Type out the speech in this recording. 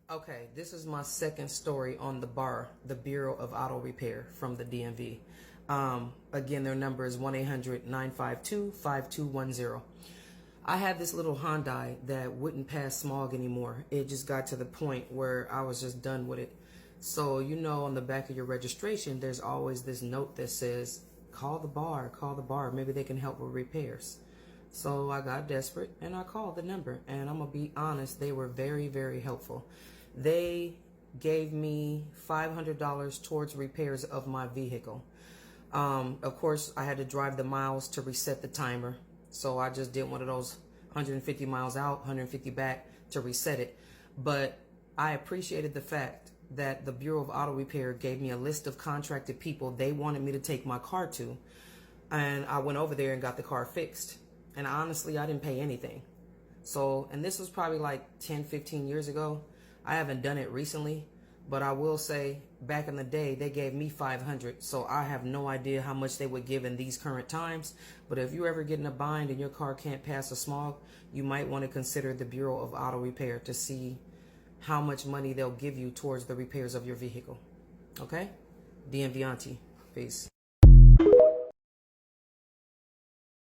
Okay, this is my second story on the BAR, the Bureau of Auto Repair from the DMV. Again, their number is 1-800-952-5210. I had this little Hyundai that wouldn't pass smog anymore. It just got to the point where I was just done with it. So, you know, on the back of your registration, there's always this note that says, call the bar, maybe they can help with repairs. So I got desperate and I called the number, and I'm gonna be honest, they were very, very helpful. They gave me $500 towards repairs of my vehicle. Of course, I had to drive the miles to reset the timer. So I just did one of those 150 miles out, 150 back to reset it. But I appreciated the fact that the Bureau of Auto Repair gave me a list of contracted people they wanted me to take my car to. And I went over there and got the car fixed. And honestly, I didn't pay anything. So, and this was probably like 10, 15 years ago. I haven't done it recently, but I will say back in the day, they gave me $500. So I have no idea how much they would give in these current times. But if you ever get in a bind and your car can't pass a smog, you might want to consider the Bureau of Auto Repair to see how much money they'll give you towards the repairs of your vehicle. Okay? DMV Auntie. Peace.